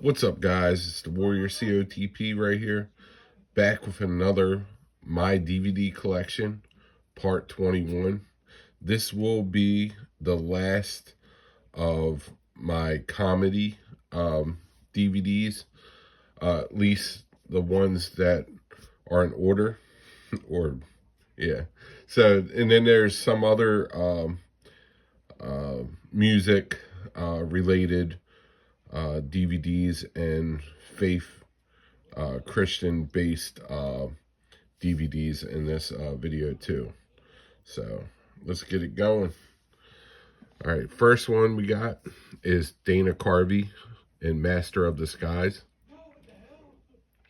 What's up, guys? It's the Warrior COTP right here, back with another My DVD Collection, Part 21. This will be the last of my comedy DVDs, at least the ones that are in order, or, yeah. So, and then there's some other music related DVDs and faith Christian based DVDs in this video too. So let's get it going. All right, first one we got is Dana Carvey in Master of Disguise.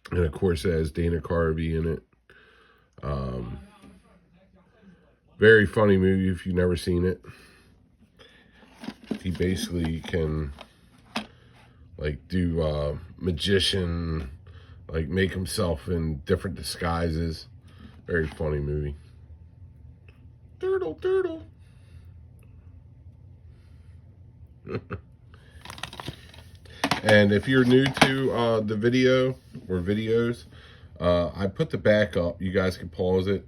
And of course it has Dana Carvey in it. Very funny movie if you've never seen it. He basically can like do magician, like make himself in different disguises. Very funny movie. Turtle, turtle. And if you're new to the video or videos, I put the back up. You guys can pause it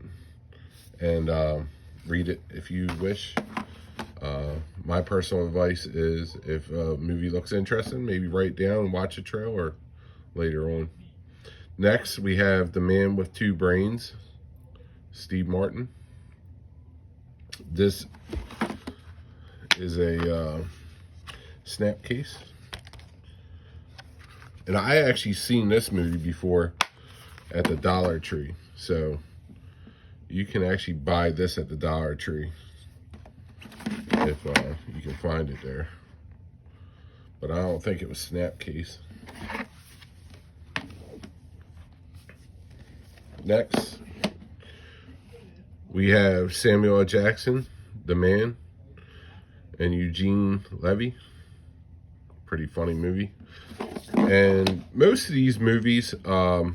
and read it if you wish. My personal advice is if a movie looks interesting, maybe write down and watch a trailer later on. Next, we have The Man with Two Brains, Steve Martin. This is a Snapcase. And I actually seen this movie before at the Dollar Tree. So you can actually buy this at the Dollar Tree if you can find it there. But I don't think it was Snapcase. Next, we have Samuel L. Jackson, The Man, and Eugene Levy. Pretty funny movie. And most of these movies are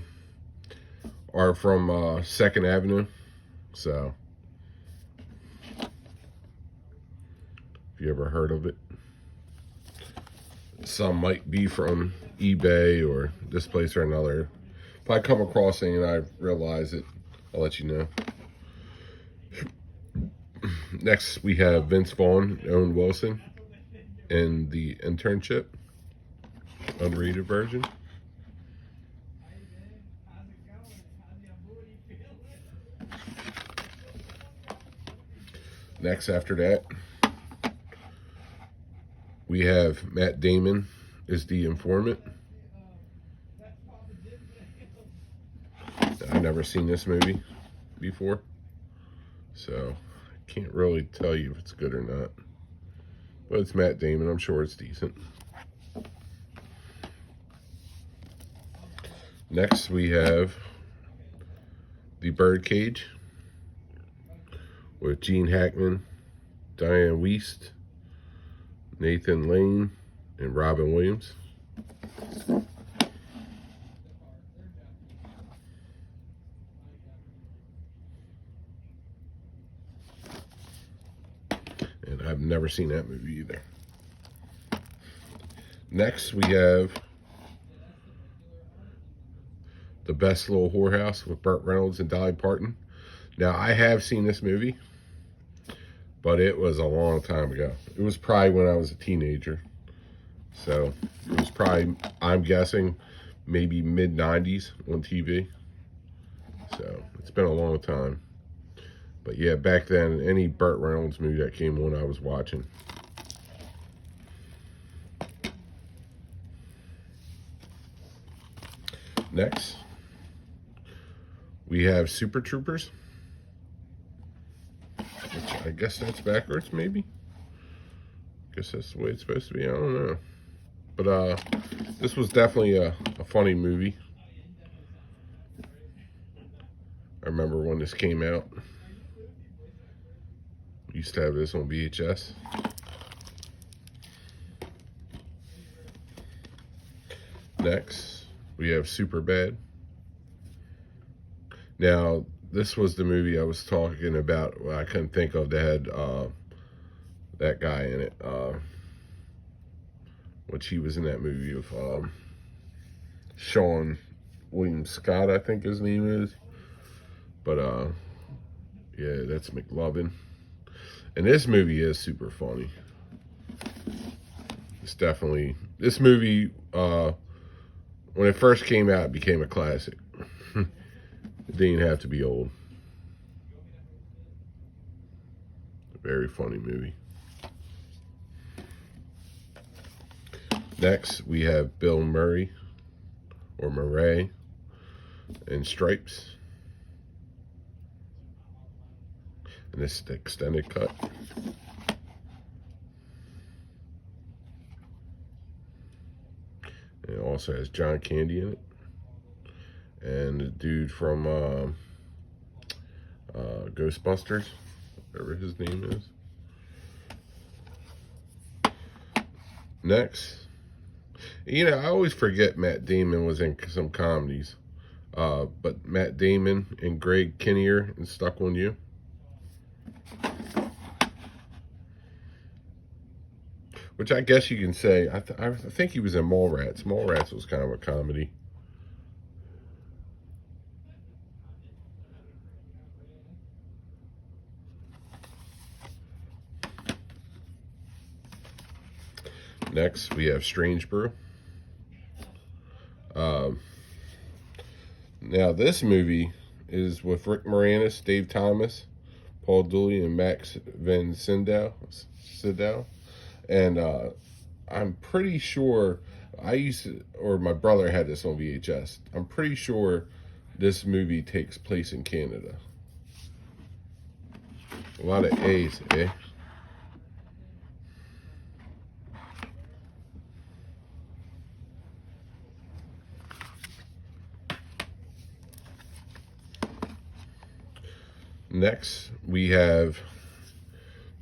from 2nd Avenue. So, if you ever heard of it. Some might be from eBay or this place or another. If I come across it and I realize it, I'll let you know. Next, we have Vince Vaughn, Owen Wilson, in The Internship, unrated version. Next, after that, we have Matt Damon as The Informant. I've never seen this movie before, so I can't really tell you if it's good or not. But it's Matt Damon. I'm sure it's decent. Next, we have The Birdcage with Gene Hackman, Diane Wiest, Nathan Lane, and Robin Williams. And I've never seen that movie either. Next, we have The Best Little Whorehouse with Burt Reynolds and Dolly Parton. Now, I have seen this movie, but it was a long time ago. It was probably when I was a teenager. So, it was probably, I'm guessing, maybe mid-90s on TV. So, it's been a long time. But yeah, back then, any Burt Reynolds movie that came on, I was watching. Next, we have Super Troopers, which I guess that's backwards, maybe. Guess that's the way it's supposed to be. I don't know. But this was definitely a funny movie. I remember when this came out. We used to have this on VHS. Next, we have Superbad. Now, this was the movie I was talking about. Well, I couldn't think of that had that guy in it. Which he was in that movie with Sean William Scott, I think his name is. But yeah, that's McLovin. And this movie is super funny. It's definitely, this movie, when it first came out, it became a classic. It didn't have to be old. Very funny movie. Next, we have Bill Murray, or Murray, in Stripes. And this is the extended cut. And it also has John Candy in it. And the dude from Ghostbusters, whatever his name is. Next, you know, I always forget Matt Damon was in some comedies. But Matt Damon and Greg Kinnear in Stuck on You. Which I guess you can say, I think he was in Mallrats. Mallrats was kind of a comedy. Next, we have Strange Brew. Now, this movie is with Rick Moranis, Dave Thomas, Paul Dooley, and Max Van Sydow. And I'm pretty sure my brother had this on VHS. I'm pretty sure this movie takes place in Canada. A lot of A's, eh? Next, we have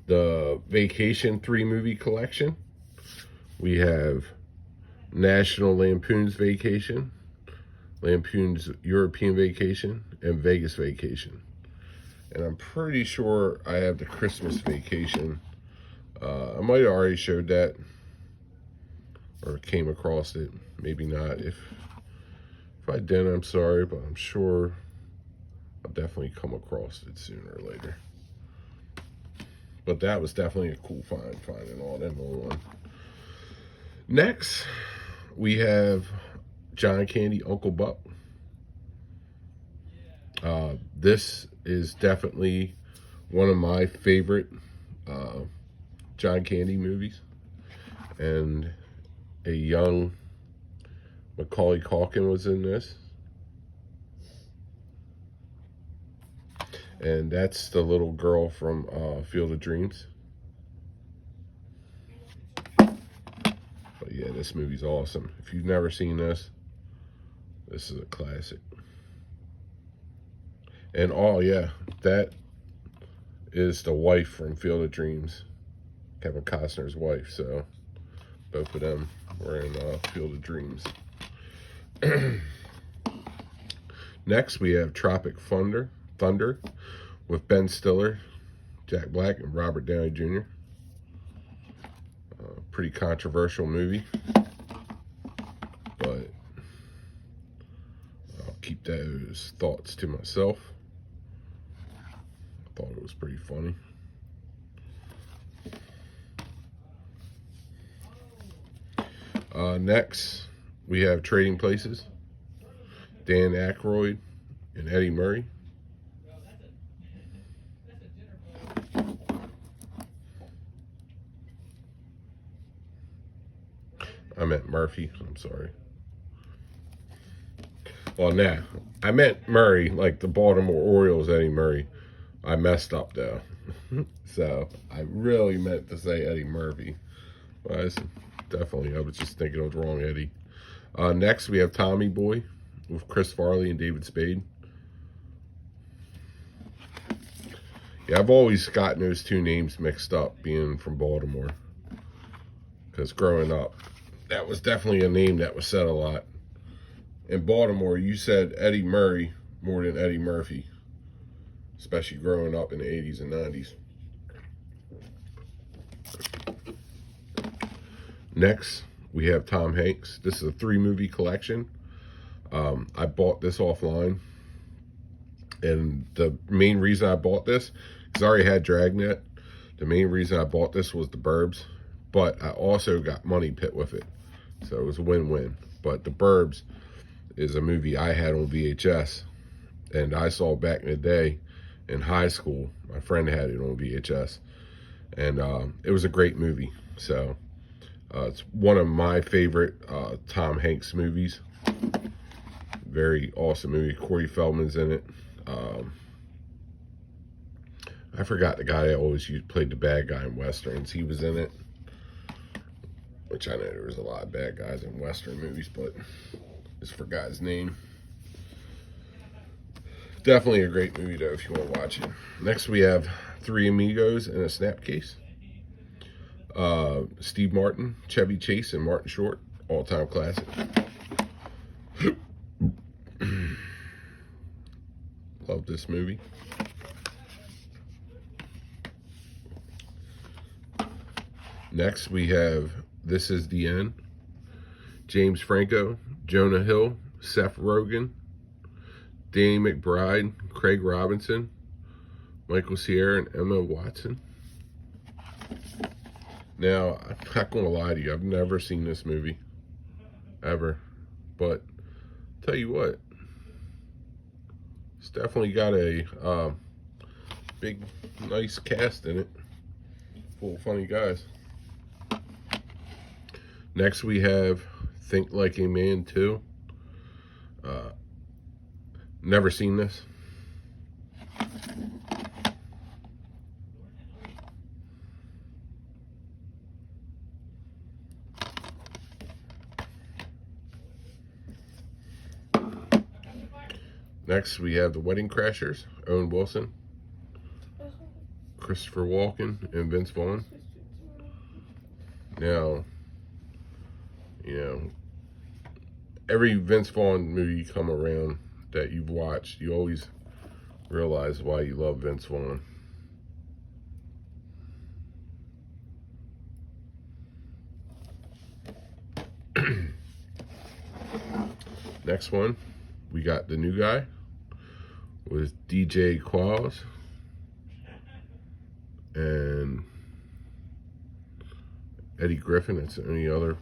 the Vacation 3 movie collection. We have National Lampoon's Vacation, Lampoon's European Vacation, and Vegas Vacation. And I'm pretty sure I have the Christmas Vacation. I might have already showed that or came across it. Maybe not. If I didn't, I'm sorry, but I'm sure I'll definitely come across it sooner or later. But that was definitely a cool find, finding all them on one. Next, we have John Candy, Uncle Buck. This is definitely one of my favorite John Candy movies. And a young Macaulay Culkin was in this. And that's the little girl from Field of Dreams. But yeah, this movie's awesome. If you've never seen this, this is a classic. And oh yeah, that is the wife from Field of Dreams, Kevin Costner's wife. So both of them were in Field of Dreams. Next, we have Tropic Thunder with Ben Stiller, Jack Black, and Robert Downey Jr. Pretty controversial movie, but I'll keep those thoughts to myself. I thought it was pretty funny. Next, we have Trading Places, Dan Aykroyd and Eddie Murray. I meant Murphy, I'm sorry. Well, nah, I meant Murray, like the Baltimore Orioles, Eddie Murray. I messed up, though. So, I really meant to say Eddie Murphy. Well, I was just thinking of the wrong Eddie. Next, we have Tommy Boy with Chris Farley and David Spade. Yeah, I've always gotten those two names mixed up, being from Baltimore. Because growing up, that was definitely a name that was said a lot. In Baltimore, you said Eddie Murray more than Eddie Murphy. Especially growing up in the 80s and 90s. Next, we have Tom Hanks. This is a 3-movie collection. I bought this offline, and the main reason I bought this, because I already had Dragnet, the main reason I bought this was The Burbs, but I also got Money Pit with it, so it was a win-win. But The Burbs is a movie I had on VHS, and I saw back in the day in high school. My friend had it on VHS, and it was a great movie. So it's one of my favorite Tom Hanks movies. Very awesome movie. Corey Feldman's in it. I forgot the guy that always played the bad guy in Westerns. He was in it. Which I know there was a lot of bad guys in Western movies, but just forgot his name. Definitely a great movie, though, if you want to watch it. Next, we have Three Amigos in a Snapcase. Steve Martin, Chevy Chase, and Martin Short. All-time classic. Love this movie. Next, we have This Is the End. James Franco, Jonah Hill, Seth Rogen, Danny McBride, Craig Robinson, Michael Cera, and Emma Watson. Now, I'm not going to lie to you. I've never seen this movie. Ever. But, tell you what. It's definitely got a big, nice cast in it. Full of funny guys. Next, we have Think Like a Man 2. Never seen this. Next, we have The Wedding Crashers, Owen Wilson, Christopher Walken, and Vince Vaughn. Now, you know, every Vince Vaughn movie you come around that you've watched, you always realize why you love Vince Vaughn. Next one, we got The New Guy with DJ Qualls and Eddie Griffin. That's the only other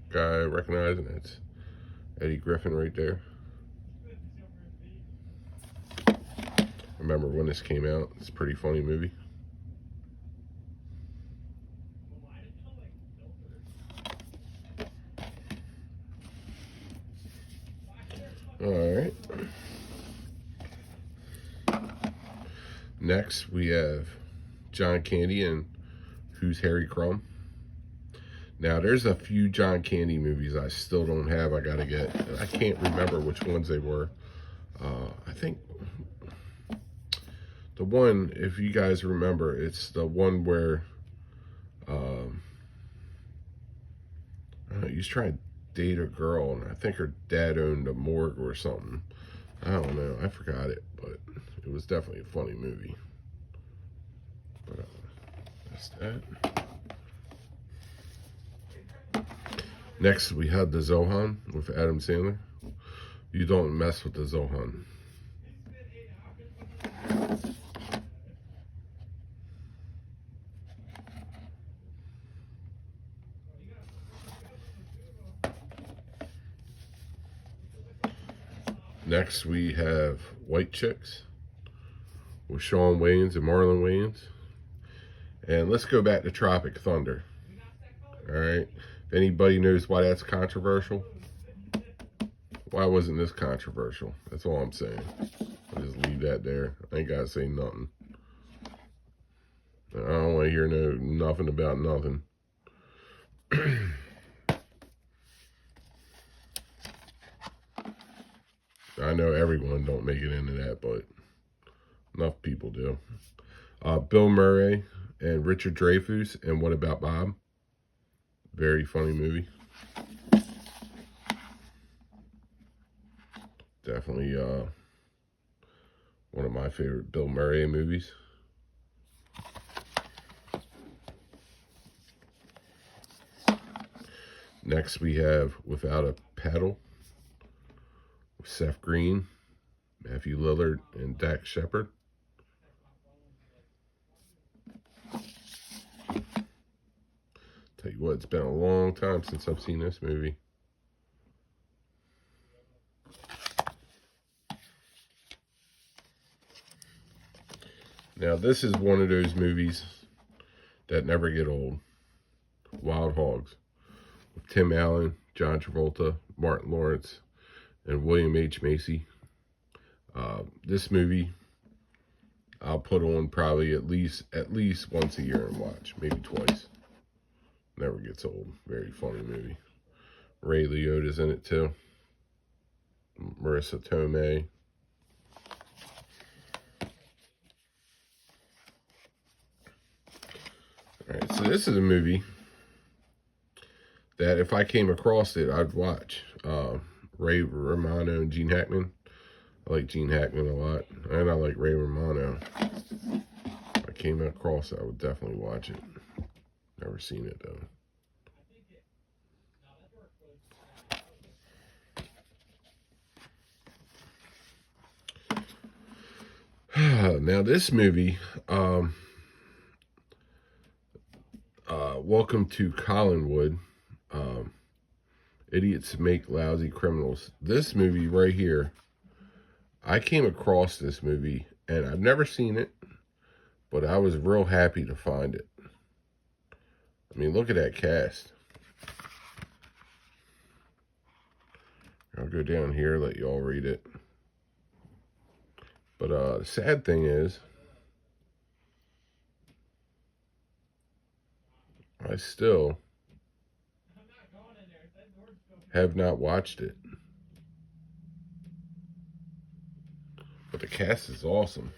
guy I recognize, and that's Eddie Griffin right there. Remember when this came out? It's a pretty funny movie. Alright. Next, we have John Candy and Who's Harry Crumb. Now, there's a few John Candy movies I still don't have. I gotta get. I can't remember which ones they were. I think the one, if you guys remember, it's the one where he's trying to date a girl, and I think her dad owned a morgue or something. I don't know. I forgot it, but it was definitely a funny movie. But that's that. Next, we had The Zohan with Adam Sandler. You don't mess with The Zohan. Next, we have White Chicks with Shawn Wayans and Marlon Wayans. And let's go back to Tropic Thunder. All right. If anybody knows why that's controversial, why wasn't this controversial? That's all I'm saying. I'll just leave that there. I ain't got to say nothing. I don't want to hear nothing about nothing. I know everyone don't make it into that, but enough people do. Bill Murray and Richard Dreyfuss and What About Bob? Very funny movie. Definitely one of my favorite Bill Murray movies. Next we have Without a Paddle with Seth Green, Matthew Lillard, and Dax Shepard. Tell you what, it's been a long time since I've seen this movie. Now, this is one of those movies that never get old. Wild Hogs. With Tim Allen, John Travolta, Martin Lawrence, and William H. Macy. This movie, I'll put on probably at least once a year and watch. Maybe twice. Never gets old. Very funny movie. Ray Liotta's in it too. Marissa Tomei. Alright, so this is a movie that if I came across it, I'd watch. Ray Romano and Gene Hackman. I like Gene Hackman a lot. And I like Ray Romano. If I came across it, I would definitely watch it. Never seen it though. Now this movie, Welcome to Collinwood. Idiots Make Lousy Criminals. This movie right here, I came across this movie, and I've never seen it, but I was real happy to find it. I mean, look at that cast. I'll go down here, let you all read it. But the sad thing is, I still have not watched it. But the cast is awesome.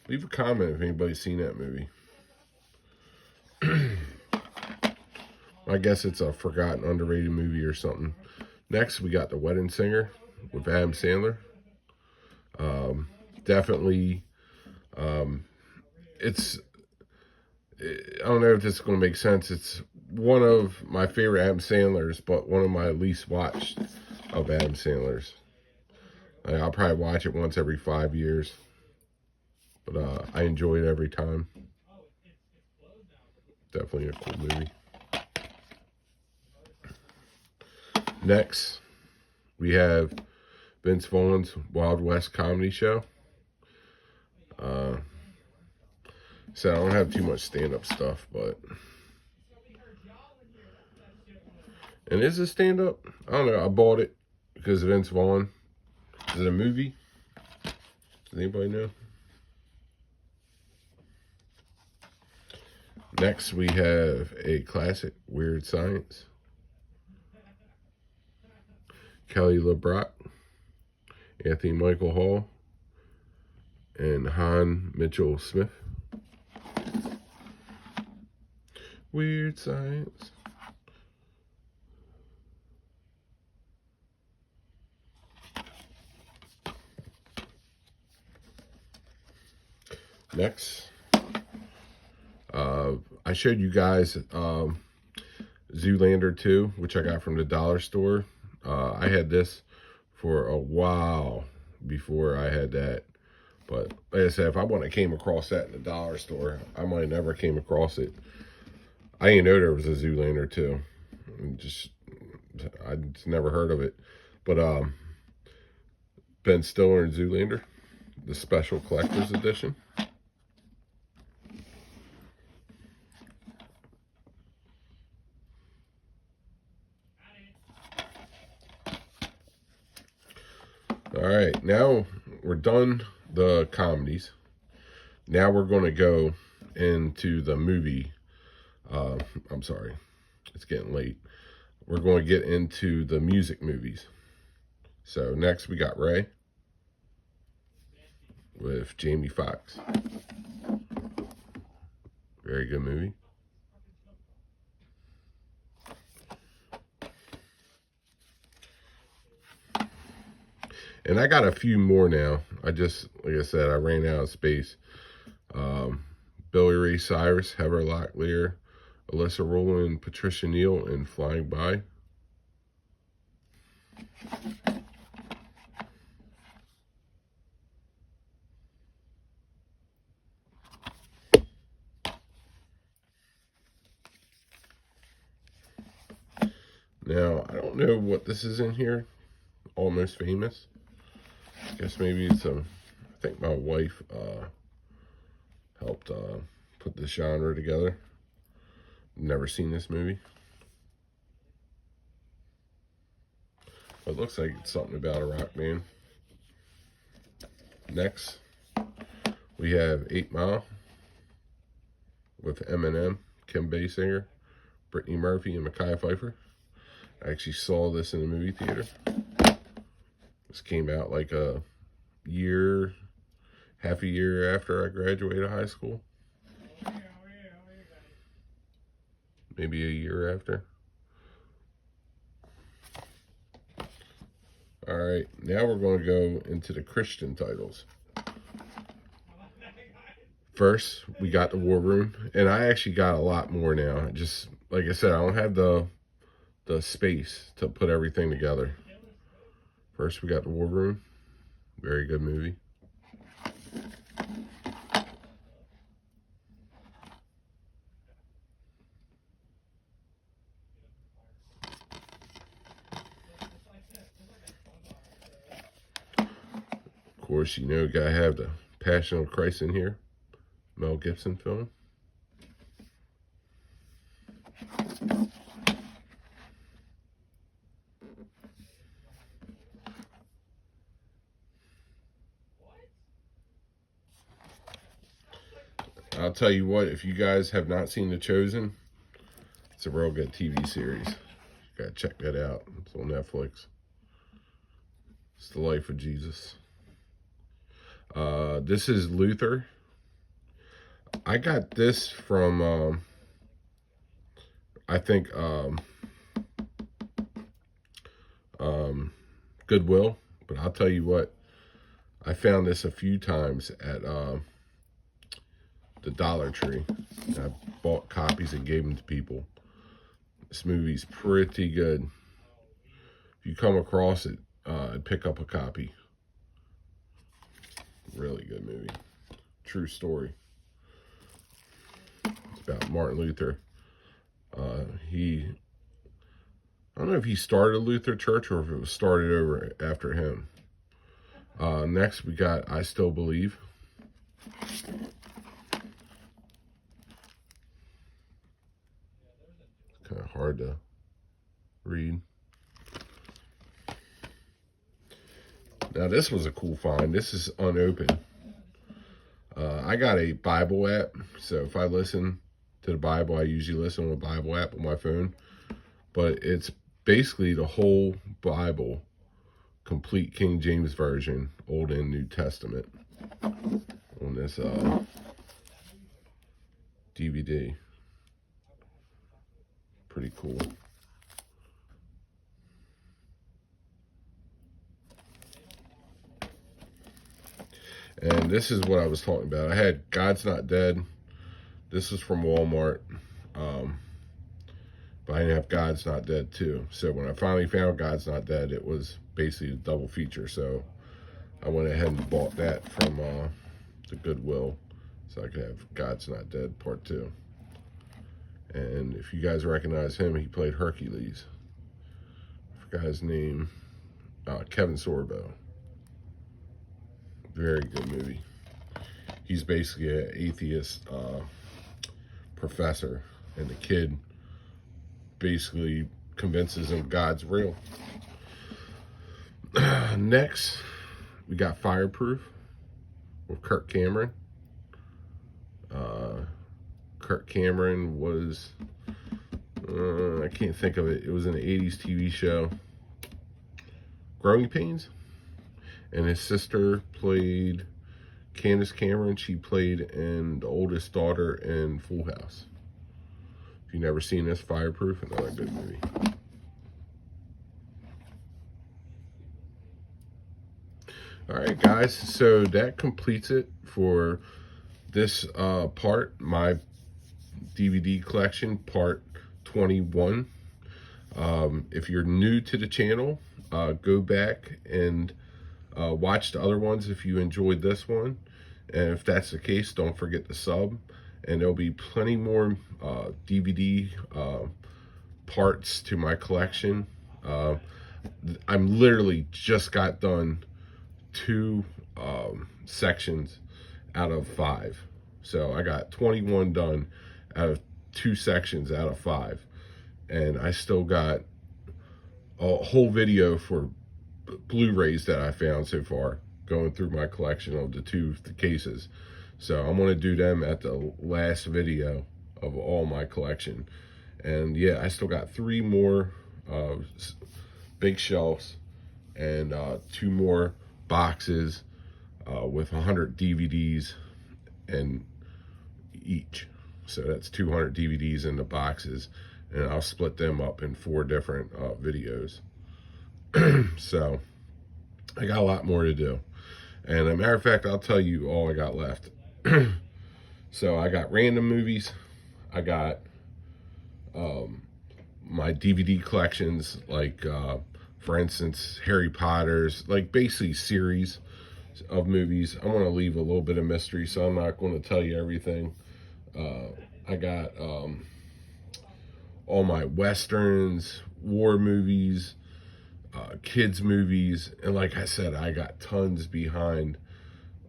Leave a comment if anybody's seen that movie. I guess it's a forgotten, underrated movie or something. Next, we got The Wedding Singer with Adam Sandler. Definitely, it's, I don't know if this is going to make sense. It's one of my favorite Adam Sandler's, but one of my least watched of Adam Sandler's. I'll probably watch it once every 5 years, but I enjoy it every time. Definitely a cool movie. Next, we have Vince Vaughn's Wild West comedy show. So I don't have too much stand-up stuff, but... And is it stand-up? I don't know. I bought it because of Vince Vaughn. Is it a movie? Does anybody know? Next, we have a classic, Weird Science. Kelly LeBrock, Anthony Michael Hall, and Han Mitchell Smith. Weird Science. Next, I showed you guys Zoolander 2, which I got from the dollar store. I had this for a while before I had that. But like I said, if I wouldn't have came across that in the dollar store, I might have never came across it. I didn't know there was a Zoolander 2. I just never heard of it. But Ben Stiller and Zoolander, the special collector's edition. All right, now we're done the comedies. Now we're going to go into the movie. I'm sorry, it's getting late. We're going to get into the music movies. So next we got Ray with Jamie Foxx. Very good movie. And I got a few more now. Like I said, I ran out of space. Billy Ray Cyrus, Heather Locklear, Alyssa Rowland, Patricia Neal, and Flying By. I don't know what this is in here. Almost Famous. I guess maybe it's I think my wife helped put this genre together. Never seen this movie. It looks like it's something about a rock band. Next, we have 8 Mile with Eminem, Kim Basinger, Brittany Murphy, and Mekhi Phifer. I actually saw this in the movie theater. This came out like half a year after I graduated high school. Maybe a year after. All right, now we're going to go into the Christian titles. First, we got The War Room, and I actually got a lot more now. Just like I said, I don't have the space to put everything together. First, we got The War Room. Very good movie. Of course, you know, gotta have the Passion of Christ in here. Mel Gibson film. I'll tell you what, if you guys have not seen The Chosen, it's a real good TV series. You gotta check that out. It's on Netflix. It's the life of Jesus. This is Luther. I got this from, I think, Goodwill. But I'll tell you what, I found this a few times at the Dollar Tree. I bought copies and gave them to people. This movie's pretty good. If you come across it, pick up a copy. Really good movie. True story. It's about Martin Luther. I don't know if he started Luther Church or if it was started over after him. Next, we got I Still Believe. Kind of hard to read. Now, this was a cool find. This is unopened. I got a Bible app, so if I listen to the Bible, I usually listen on a Bible app on my phone. But it's basically the whole Bible, complete King James Version, Old and New Testament, on this DVD. Pretty cool. And this is what I was talking about. I had God's Not Dead. This is from Walmart. But I didn't have God's Not Dead too. So when I finally found God's Not Dead, it was basically a double feature. So I went ahead and bought that from the Goodwill, so I could have God's Not Dead Part 2. And if you guys recognize him, he played Hercules. I forgot his name. Kevin Sorbo. Very good movie. He's basically an atheist professor, and the kid basically convinces him God's real. Next, we got Fireproof with Kirk Cameron. Kirk Cameron was, I can't think of it. It was an 80s TV show, Growing Pains. And his sister played Candace Cameron. She played in The Oldest Daughter in Full House. If you've never seen this, Fireproof, another good movie. All right, guys. So that completes it for this part, my DVD collection, part 21. If you're new to the channel, go back and watch the other ones if you enjoyed this one. And if that's the case, don't forget to sub. And there'll be plenty more DVD parts to my collection I'm literally just got done 2 sections out of 5. So I got 21 done out of 2 sections out of 5. And I still got a whole video for Blu-rays that I found so far, going through my collection of the 2 cases. So I'm going to do them at the last video of all my collection. And yeah, I still got 3 more big shelves and 2 more boxes with 100 DVDs in each. So that's 200 DVDs in the boxes, and I'll split them up in 4 different videos. So I got a lot more to do. And as a matter of fact, I'll tell you all I got left. So I got random movies. I got my DVD collections, like for instance, Harry Potter's, like basically series of movies. I want to leave a little bit of mystery, so I'm not going to tell you everything. I got all my westerns, war movies, kids movies, and like I said, I got tons behind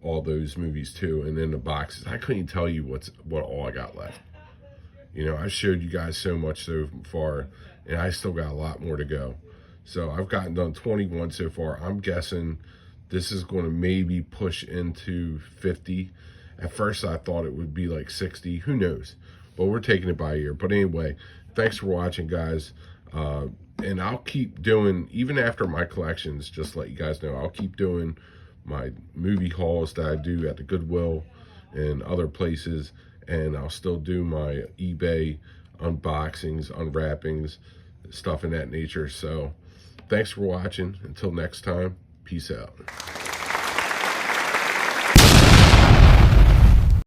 all those movies too, and then the boxes. I couldn't tell you what all I got left. You know, I showed you guys so much so far, and I still got a lot more to go. So I've gotten done 21 so far. I'm guessing this is going to maybe push into 50. At first I thought it would be like 60, who knows, but we're taking it by ear. But anyway, thanks for watching, guys. And I'll keep doing, even after my collections, just to let you guys know, I'll keep doing my movie hauls that I do at the Goodwill and other places, and I'll still do my eBay unboxings, unwrappings, stuff in that nature. So thanks for watching. Until next time, peace out.